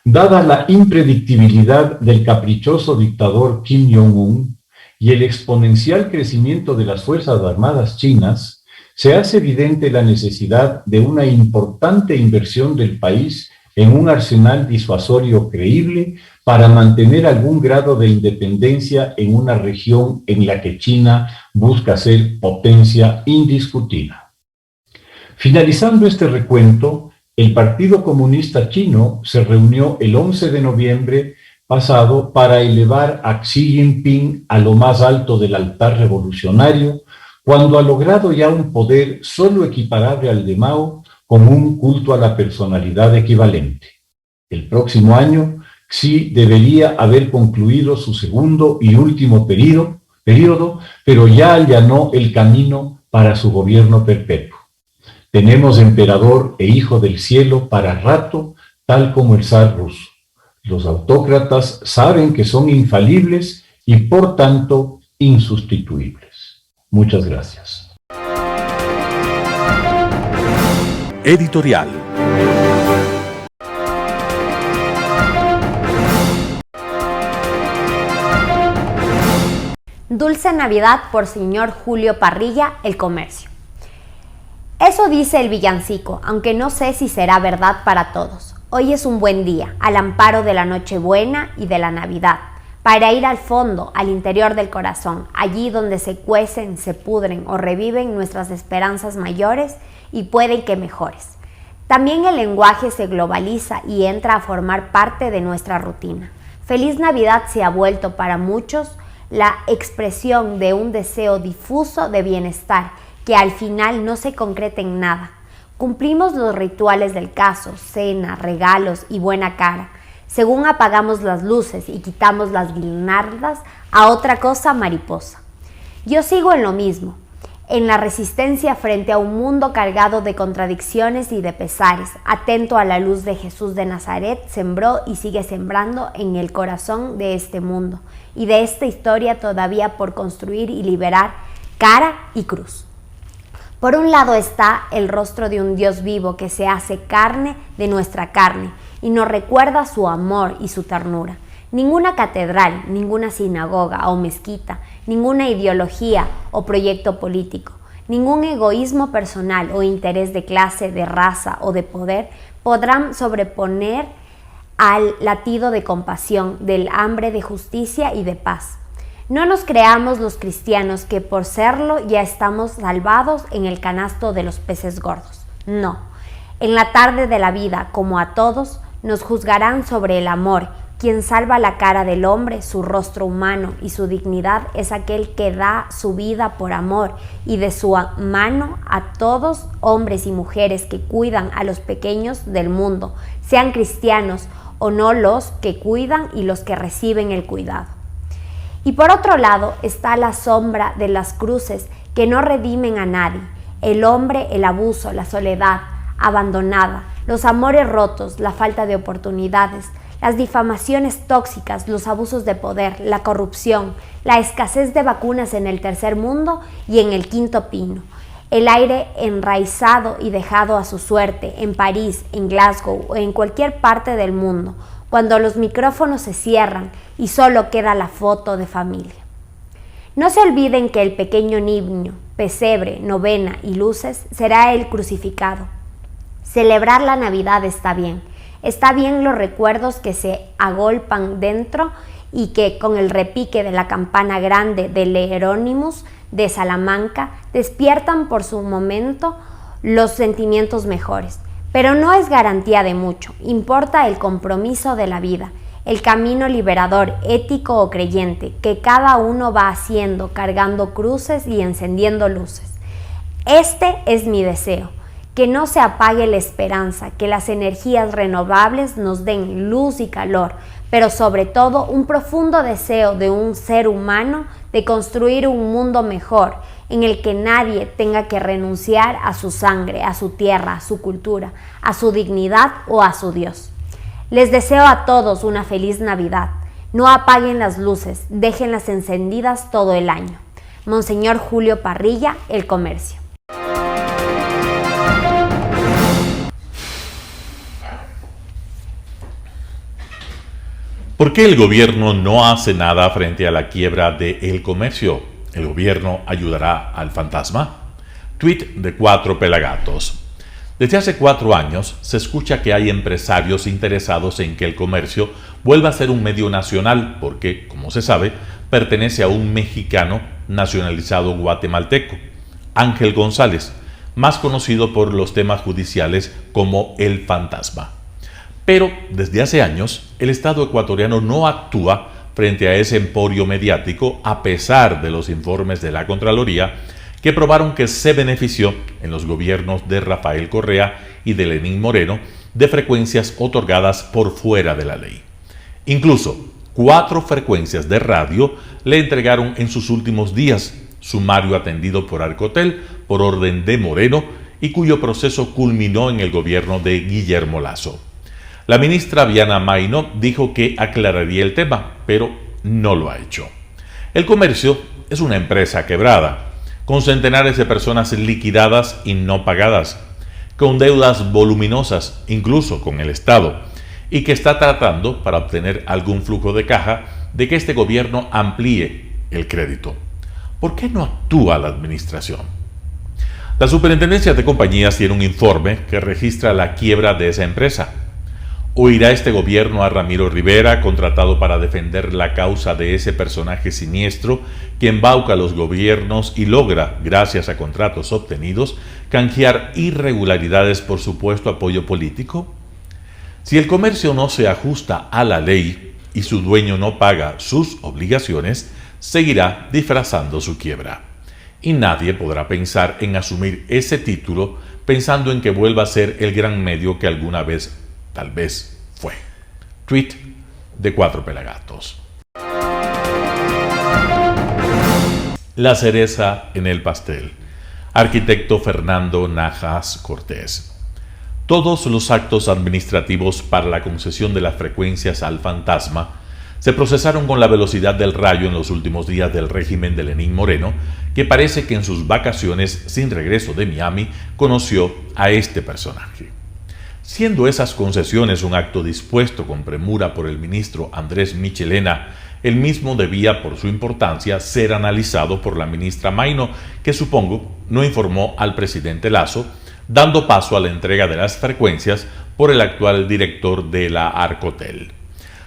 Dada la impredictibilidad del caprichoso dictador Kim Jong-un y el exponencial crecimiento de las Fuerzas Armadas chinas, se hace evidente la necesidad de una importante inversión del país en un arsenal disuasorio creíble para mantener algún grado de independencia en una región en la que China busca ser potencia indiscutida. Finalizando este recuento, el Partido Comunista Chino se reunió el 11 de noviembre pasado para elevar a Xi Jinping a lo más alto del altar revolucionario, cuando ha logrado ya un poder solo equiparable al de Mao, con un culto a la personalidad equivalente. El próximo año, Xi debería haber concluido su segundo y último periodo, pero ya allanó el camino para su gobierno perpetuo. Tenemos emperador e hijo del cielo para rato, tal como el zar ruso. Los autócratas saben que son infalibles y por tanto insustituibles. Muchas gracias. Editorial. Dulce Navidad por señor Julio Parrilla, El Comercio. Eso dice el villancico, aunque no sé si será verdad para todos. Hoy es un buen día, al amparo de la Nochebuena y de la Navidad, para ir al fondo, al interior del corazón, allí donde se cuecen, se pudren o reviven nuestras esperanzas mayores y pueden que mejores. También el lenguaje se globaliza y entra a formar parte de nuestra rutina. Feliz Navidad se ha vuelto para muchos la expresión de un deseo difuso de bienestar que al final no se concreta en nada. Cumplimos los rituales del caso, cena, regalos y buena cara. Según apagamos las luces y quitamos las guirnaldas, a otra cosa mariposa. Yo sigo en lo mismo. en la resistencia frente a un mundo cargado de contradicciones y de pesares, atento a la luz de Jesús de Nazaret, sembró y sigue sembrando en el corazón de este mundo y de esta historia todavía por construir y liberar cara y cruz. Por un lado está el rostro de un Dios vivo que se hace carne de nuestra carne y nos recuerda su amor y su ternura. Ninguna catedral, ninguna sinagoga o mezquita, ninguna ideología o proyecto político, ningún egoísmo personal o interés de clase, de raza o de poder podrán sobreponer al latido de compasión, del hambre de justicia y de paz. No nos creamos los cristianos que por serlo ya estamos salvados en el canasto de los peces gordos. No. En la tarde de la vida, como a todos, nos juzgarán sobre el amor. Quien salva la cara del hombre, su rostro humano y su dignidad es aquel que da su vida por amor y de su mano a todos hombres y mujeres que cuidan a los pequeños del mundo, sean cristianos o no, los que cuidan y los que reciben el cuidado. Y por otro lado está la sombra de las cruces que no redimen a nadie, el hombre, el abuso, la soledad abandonada, los amores rotos, la falta de oportunidades, las difamaciones tóxicas, los abusos de poder, la corrupción, la escasez de vacunas en el tercer mundo y en el quinto pino, el aire enraizado y dejado a su suerte en París, en Glasgow o en cualquier parte del mundo, cuando los micrófonos se cierran y solo queda la foto de familia. No se olviden que el pequeño niño, pesebre, novena y luces será el crucificado. Celebrar la Navidad está bien. Está bien los recuerdos que se agolpan dentro y que con el repique de la campana grande del Hieronymus de Salamanca despiertan por su momento los sentimientos mejores. Pero no es garantía de mucho, importa el compromiso de la vida, el camino liberador, ético o creyente, que cada uno va haciendo, cargando cruces y encendiendo luces. Este es mi deseo. Que no se apague la esperanza, que las energías renovables nos den luz y calor, pero sobre todo un profundo deseo de un ser humano de construir un mundo mejor, en el que nadie tenga que renunciar a su sangre, a su tierra, a su cultura, a su dignidad o a su Dios. Les deseo a todos una feliz Navidad. No apaguen las luces, déjenlas encendidas todo el año. Monseñor Julio Parrilla, El Comercio. ¿Por qué el gobierno no hace nada frente a la quiebra de El Comercio? ¿El gobierno ayudará al fantasma? Tweet de 4 pelagatos. Desde hace 4 años se escucha que hay empresarios interesados en que El Comercio vuelva a ser un medio nacional porque, como se sabe, pertenece a un mexicano nacionalizado guatemalteco, Ángel González, más conocido por los temas judiciales como El Fantasma. Pero desde hace años, el Estado ecuatoriano no actúa frente a ese emporio mediático a pesar de los informes de la Contraloría que probaron que se benefició en los gobiernos de Rafael Correa y de Lenín Moreno de frecuencias otorgadas por fuera de la ley. Incluso 4 frecuencias de radio le entregaron en sus últimos días, sumario atendido por Arcotel por orden de Moreno y cuyo proceso culminó en el gobierno de Guillermo Lasso. La ministra Viana Maino dijo que aclararía el tema, pero no lo ha hecho. El Comercio es una empresa quebrada, con centenares de personas liquidadas y no pagadas, con deudas voluminosas, incluso con el Estado, y que está tratando, para obtener algún flujo de caja, de que este gobierno amplíe el crédito. ¿Por qué no actúa la administración? La Superintendencia de Compañías tiene un informe que registra la quiebra de esa empresa. ¿Oirá este gobierno a Ramiro Rivera, contratado para defender la causa de ese personaje siniestro que embauca a los gobiernos y logra, gracias a contratos obtenidos, canjear irregularidades por supuesto apoyo político? Si El Comercio no se ajusta a la ley y su dueño no paga sus obligaciones, seguirá disfrazando su quiebra. Y nadie podrá pensar en asumir ese título pensando en que vuelva a ser el gran medio que alguna vez tal vez fue. Tweet de 4 pelagatos. La cereza en el pastel. Arquitecto Fernando Najas Cortés. Todos los actos administrativos para la concesión de las frecuencias al Fantasma se procesaron con la velocidad del rayo en los últimos días del régimen de Lenín Moreno, que parece que en sus vacaciones sin regreso de Miami conoció a este personaje. Siendo esas concesiones un acto dispuesto con premura por el ministro Andrés Michelena, el mismo debía, por su importancia, ser analizado por la ministra Mayno, que supongo no informó al presidente Lasso, dando paso a la entrega de las frecuencias por el actual director de la Arcotel.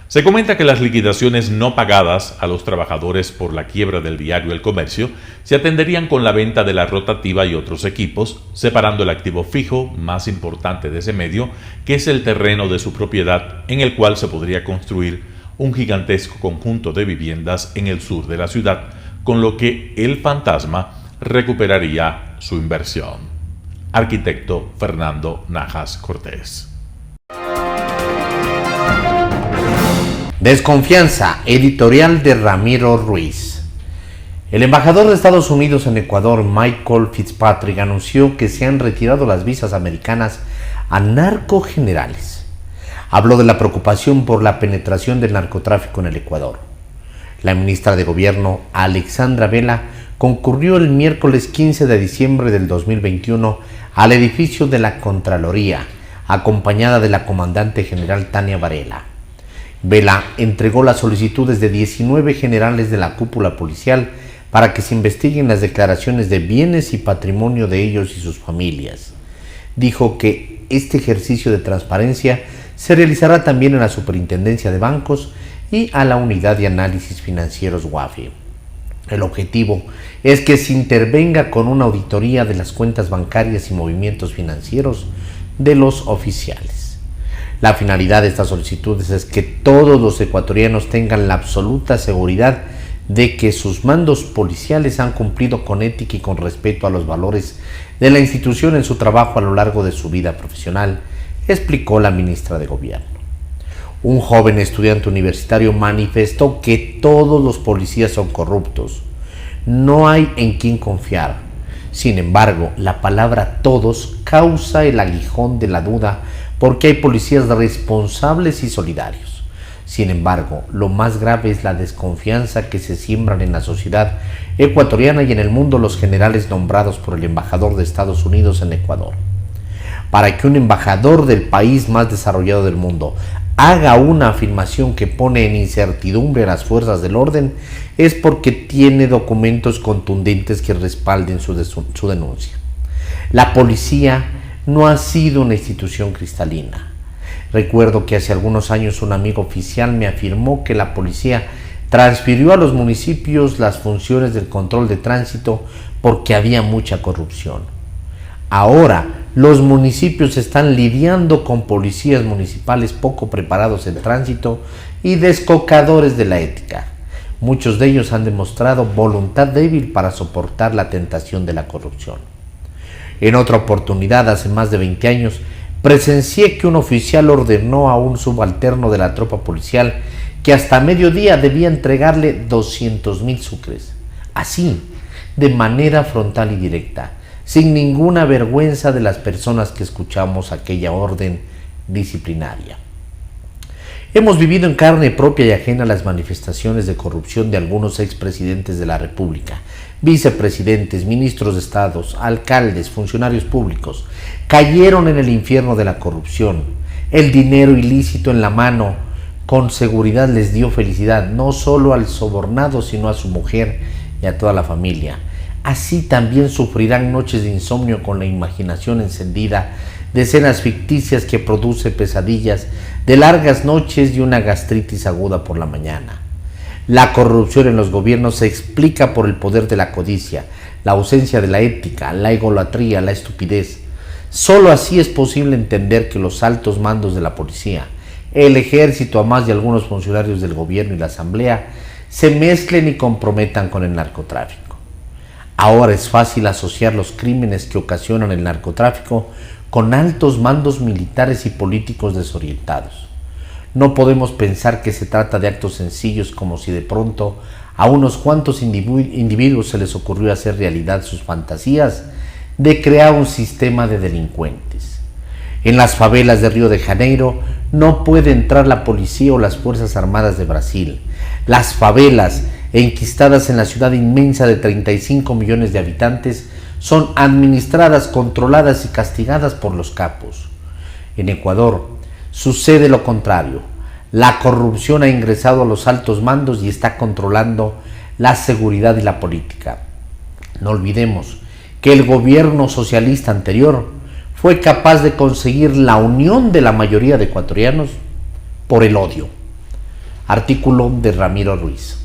Se comenta que las liquidaciones no pagadas a los trabajadores por la quiebra del diario El Comercio se atenderían con la venta de la rotativa y otros equipos, separando el activo fijo más importante de ese medio, que es el terreno de su propiedad, en el cual se podría construir un gigantesco conjunto de viviendas en el sur de la ciudad, con lo que el Fantasma recuperaría su inversión. Arquitecto Fernando Najas Cortés. Desconfianza editorial de Ramiro Ruiz. El embajador de Estados Unidos en Ecuador, Michael Fitzpatrick, anunció que se han retirado las visas americanas a narcogenerales. Habló de la preocupación por la penetración del narcotráfico en el Ecuador. La ministra de Gobierno, Alexandra Vela, concurrió el miércoles 15 de diciembre del 2021 al edificio de la Contraloría, acompañada de la comandante general Tania Varela. Vela entregó las solicitudes de 19 generales de la cúpula policial para que se investiguen las declaraciones de bienes y patrimonio de ellos y sus familias. Dijo que este ejercicio de transparencia se realizará también en la Superintendencia de Bancos y a la Unidad de Análisis Financieros UAFI. El objetivo es que se intervenga con una auditoría de las cuentas bancarias y movimientos financieros de los oficiales. La finalidad de estas solicitudes es que todos los ecuatorianos tengan la absoluta seguridad de que sus mandos policiales han cumplido con ética y con respeto a los valores de la institución en su trabajo a lo largo de su vida profesional, explicó la ministra de Gobierno. Un joven estudiante universitario manifestó que todos los policías son corruptos. No hay en quién confiar. Sin embargo, la palabra todos causa el aguijón de la duda porque hay policías responsables y solidarios. Sin embargo, lo más grave es la desconfianza que se siembran en la sociedad ecuatoriana y en el mundo los generales nombrados por el embajador de Estados Unidos en Ecuador. Para que un embajador del país más desarrollado del mundo haga una afirmación que pone en incertidumbre a las fuerzas del orden, es porque tiene documentos contundentes que respalden su denuncia. La policía no ha sido una institución cristalina. Recuerdo que hace algunos años un amigo oficial me afirmó que la policía transfirió a los municipios las funciones del control de tránsito porque había mucha corrupción. Ahora, los municipios están lidiando con policías municipales poco preparados en tránsito y descocadores de la ética. Muchos de ellos han demostrado voluntad débil para soportar la tentación de la corrupción. En otra oportunidad, hace más de 20 años, presencié que un oficial ordenó a un subalterno de la tropa policial que hasta mediodía debía entregarle 200,000 sucres. Así, de manera frontal y directa, sin ninguna vergüenza de las personas que escuchamos aquella orden disciplinaria. Hemos vivido en carne propia y ajena las manifestaciones de corrupción de algunos expresidentes de la República, vicepresidentes, ministros de estados, alcaldes, funcionarios públicos. Cayeron en el infierno de la corrupción. El dinero ilícito en la mano con seguridad les dio felicidad, no solo al sobornado, sino a su mujer y a toda la familia. Así también sufrirán noches de insomnio con la imaginación encendida, de escenas ficticias que produce pesadillas, de largas noches y una gastritis aguda por la mañana. La corrupción en los gobiernos se explica por el poder de la codicia, la ausencia de la ética, la egolatría, la estupidez. Solo así es posible entender que los altos mandos de la policía, el ejército, a más de algunos funcionarios del gobierno y la asamblea, se mezclen y comprometan con el narcotráfico. Ahora es fácil asociar los crímenes que ocasionan el narcotráfico con altos mandos militares y políticos desorientados. No podemos pensar que se trata de actos sencillos como si de pronto a unos cuantos individuos se les ocurrió hacer realidad sus fantasías de crear un sistema de delincuentes. En las favelas de Río de Janeiro no puede entrar la policía o las Fuerzas Armadas de Brasil. Las favelas, enquistadas en la ciudad inmensa de 35 millones de habitantes, son administradas, controladas y castigadas por los capos. En Ecuador sucede lo contrario. La corrupción ha ingresado a los altos mandos y está controlando la seguridad y la política. No olvidemos que el gobierno socialista anterior fue capaz de conseguir la unión de la mayoría de ecuatorianos por el odio. Artículo de Ramiro Ruiz.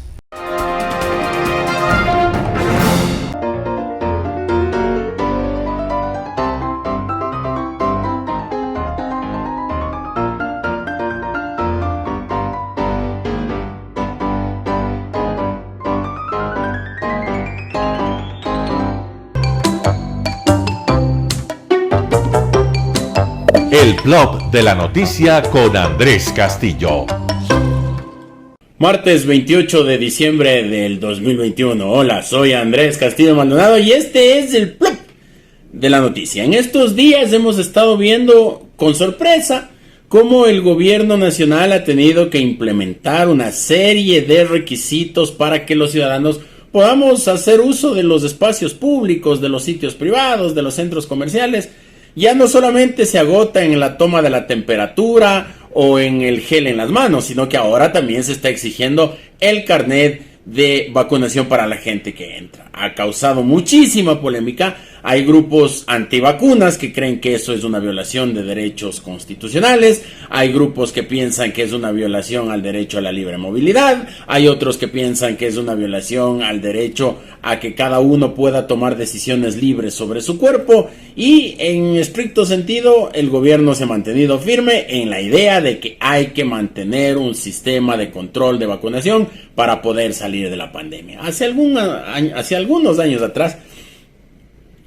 El blog de la noticia con Andrés Castillo. Martes 28 de diciembre del 2021. Hola, soy Andrés Castillo Maldonado y este es el blog de la noticia. En estos días hemos estado viendo con sorpresa cómo el gobierno nacional ha tenido que implementar una serie de requisitos para que los ciudadanos podamos hacer uso de los espacios públicos, de los sitios privados, de los centros comerciales. Ya no solamente se agota en la toma de la temperatura o en el gel en las manos, sino que ahora también se está exigiendo el carnet de vacunación para la gente que entra. Ha causado muchísima polémica. Hay grupos antivacunas que creen que eso es una violación de derechos constitucionales. Hay grupos que piensan que es una violación al derecho a la libre movilidad. Hay otros que piensan que es una violación al derecho a que cada uno pueda tomar decisiones libres sobre su cuerpo. Y en estricto sentido, el gobierno se ha mantenido firme en la idea de que hay que mantener un sistema de control de vacunación para poder salir de la pandemia. Hace algunos años atrás,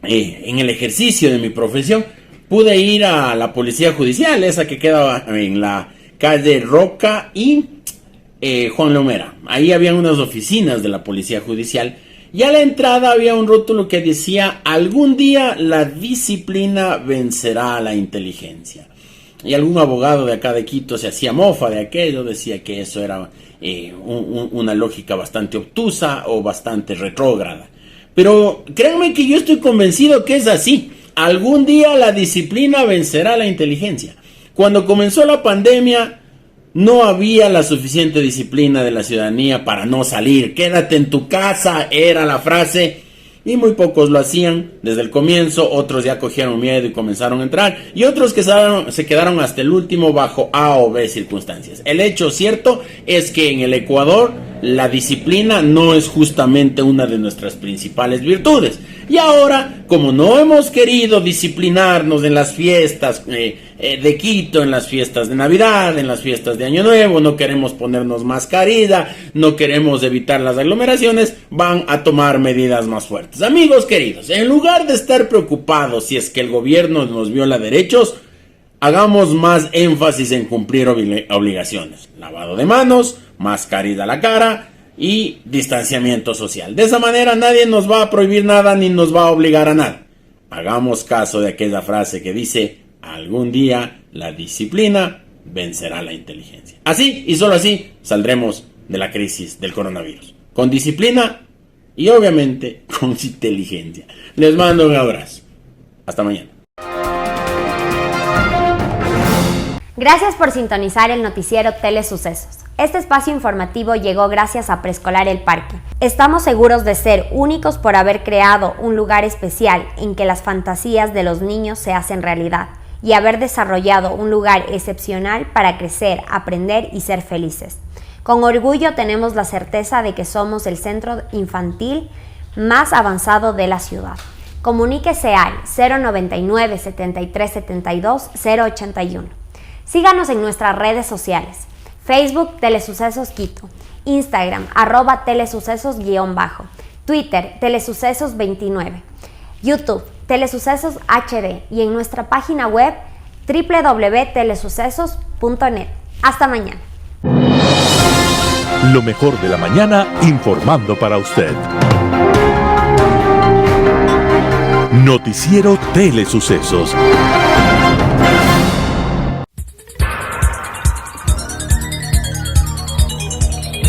en el ejercicio de mi profesión, pude ir a la policía judicial, esa que quedaba en la calle Roca y Juan Lomera. Ahí habían unas oficinas de la policía judicial y a la entrada había un rótulo que decía: algún día la disciplina vencerá a la inteligencia. Y algún abogado de acá de Quito se hacía mofa de aquello, decía que eso era una lógica bastante obtusa o bastante retrógrada. Pero créanme que yo estoy convencido que es así. Algún día la disciplina vencerá la inteligencia. Cuando comenzó la pandemia, no había la suficiente disciplina de la ciudadanía para no salir. Quédate en tu casa, era la frase. Y muy pocos lo hacían desde el comienzo. Otros ya cogieron miedo y comenzaron a entrar. Y otros que se quedaron hasta el último bajo A o B circunstancias. El hecho cierto es que en el Ecuador la disciplina no es justamente una de nuestras principales virtudes. Y ahora, como no hemos querido disciplinarnos en las fiestas de Quito, en las fiestas de Navidad, en las fiestas de Año Nuevo, no queremos ponernos mascarilla, no queremos evitar las aglomeraciones, van a tomar medidas más fuertes. Amigos queridos, en lugar de estar preocupados si es que el gobierno nos viola derechos, hagamos más énfasis en cumplir obligaciones. Lavado de manos, mascarilla a la cara y distanciamiento social. De esa manera nadie nos va a prohibir nada ni nos va a obligar a nada. Hagamos caso de aquella frase que dice: algún día la disciplina vencerá la inteligencia. Así y solo así saldremos de la crisis del coronavirus. Con disciplina y obviamente con inteligencia. Les mando un abrazo. Hasta mañana. Gracias por sintonizar el noticiero Telesucesos. Este espacio informativo llegó gracias a Preescolar El Parque. Estamos seguros de ser únicos por haber creado un lugar especial en que las fantasías de los niños se hacen realidad y haber desarrollado un lugar excepcional para crecer, aprender y ser felices. Con orgullo tenemos la certeza de que somos el centro infantil más avanzado de la ciudad. Comuníquese al 099 73 72 081. Síganos en nuestras redes sociales: Facebook Telesucesos Quito, Instagram @telesucesos_, Twitter Telesucesos 29, YouTube Telesucesos HD y en nuestra página web www.telesucesos.net. Hasta mañana. Lo mejor de la mañana informando para usted. Noticiero Telesucesos.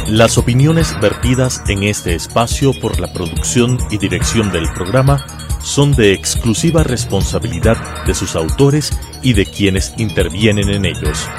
Las opiniones vertidas en este espacio por la producción y dirección del programa son de exclusiva responsabilidad de sus autores y de quienes intervienen en ellos.